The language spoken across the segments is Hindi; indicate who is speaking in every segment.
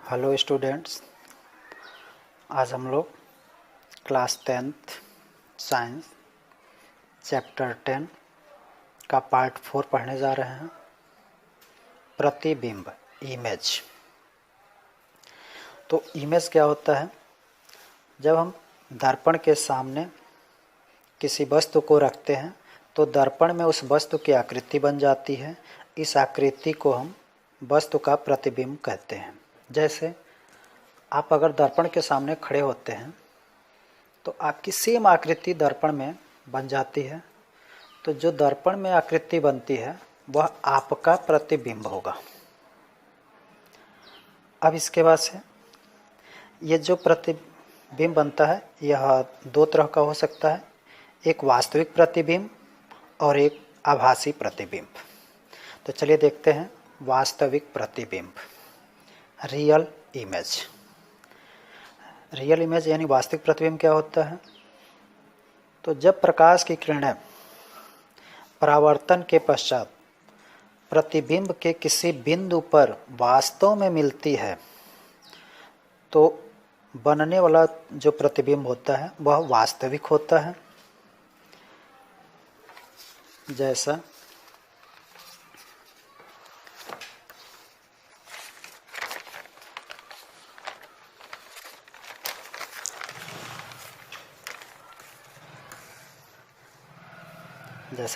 Speaker 1: हेलो स्टूडेंट्स, आज हम लोग क्लास 10th साइंस चैप्टर 10 का पार्ट 4 पढ़ने जा रहे हैं। प्रतिबिंब, इमेज। तो इमेज क्या होता है? जब हम दर्पण के सामने किसी वस्तु को रखते हैं तो दर्पण में उस वस्तु की आकृति बन जाती है। इस आकृति को हम वस्तु का प्रतिबिंब कहते हैं। जैसे आप अगर दर्पण के सामने खड़े होते हैं तो आपकी सेम आकृति दर्पण में बन जाती है। तो जो दर्पण में आकृति बनती है वह आपका प्रतिबिंब होगा। अब इसके बाद से ये जो प्रतिबिंब बनता है यह दो तरह का हो सकता है, एक वास्तविक प्रतिबिंब और एक आभासी प्रतिबिंब। तो चलिए देखते हैं वास्तविक प्रतिबिंब, रियल इमेज। रियल इमेज यानी वास्तविक प्रतिबिंब क्या होता है? तो जब प्रकाश की किरणें परावर्तन के पश्चात प्रतिबिंब के किसी बिंदु पर वास्तव में मिलती है तो बनने वाला जो प्रतिबिंब होता है वह वास्तविक होता है। जैसा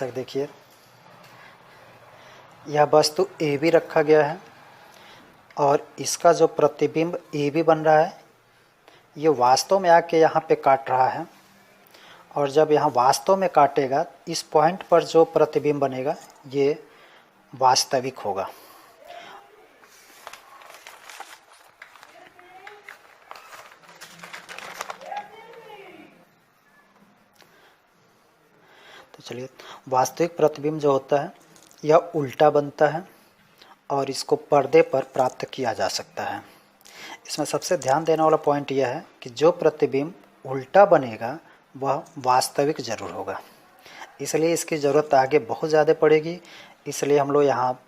Speaker 1: कि देखिए, यह वस्तु ए बी रखा गया है और इसका जो प्रतिबिंब ए बी बन रहा है ये वास्तव में आके यहाँ पे काट रहा है, और जब यहाँ वास्तव में काटेगा इस पॉइंट पर जो प्रतिबिंब बनेगा ये वास्तविक होगा। तो चलिए, वास्तविक प्रतिबिंब जो होता है यह उल्टा बनता है और इसको पर्दे पर प्राप्त किया जा सकता है। इसमें सबसे ध्यान देने वाला पॉइंट यह है कि जो प्रतिबिंब उल्टा बनेगा वह वास्तविक जरूर होगा, इसलिए इसकी ज़रूरत आगे बहुत ज़्यादा पड़ेगी। इसलिए हम लोग यहाँ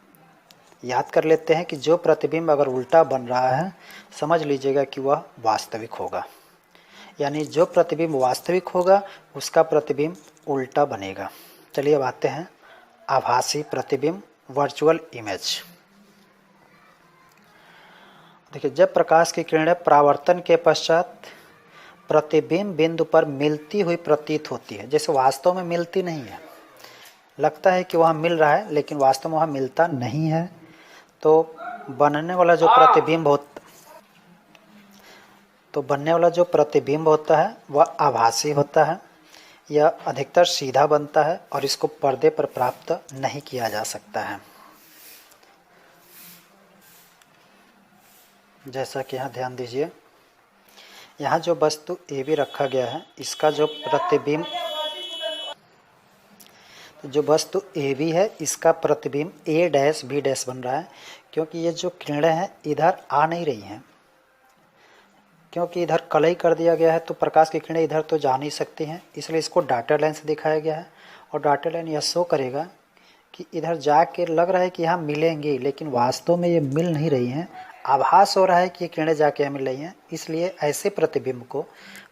Speaker 1: याद कर लेते हैं कि जो प्रतिबिंब अगर उल्टा बन रहा है समझ लीजिएगा कि वह वास्तविक होगा, यानी जो प्रतिबिंब वास्तविक होगा उसका प्रतिबिंब उल्टा बनेगा। चलिए अब आते हैं आभासी प्रतिबिंब, वर्चुअल इमेज। देखिए, जब प्रकाश की किरणें परावर्तन के पश्चात प्रतिबिंब बिंदु पर मिलती हुई प्रतीत होती है, जैसे वास्तव में मिलती नहीं है, लगता है कि वहाँ मिल रहा है लेकिन वास्तव में वहाँ मिलता नहीं है, तो बनने वाला जो प्रतिबिंब होता है वह आभासी होता है। यह अधिकतर सीधा बनता है और इसको पर्दे पर प्राप्त नहीं किया जा सकता है। जैसा कि यहाँ ध्यान दीजिए, यहाँ जो वस्तु ए बी रखा गया है इसका जो प्रतिबिंब, जो वस्तु ए बी है इसका प्रतिबिंब ए डैश बी डैश बन रहा है, क्योंकि ये जो किरणें हैं इधर आ नहीं रही हैं, क्योंकि इधर कलई कर दिया गया है तो प्रकाश की किरणें इधर तो जा नहीं सकती हैं, इसलिए इसको डॉटेड लाइन से दिखाया गया है। और डॉटेड लाइन यह शो करेगा कि इधर जाके लग रहा है कि यहाँ मिलेंगी लेकिन वास्तव में ये मिल नहीं रही हैं, आभास हो रहा है कि ये किरणें जाके यहाँ मिल रही हैं, इसलिए ऐसे प्रतिबिंब को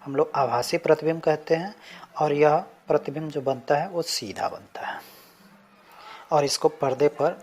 Speaker 1: हम लोग आभासी प्रतिबिंब कहते हैं। और यह प्रतिबिंब जो बनता है वो सीधा बनता है और इसको पर्दे पर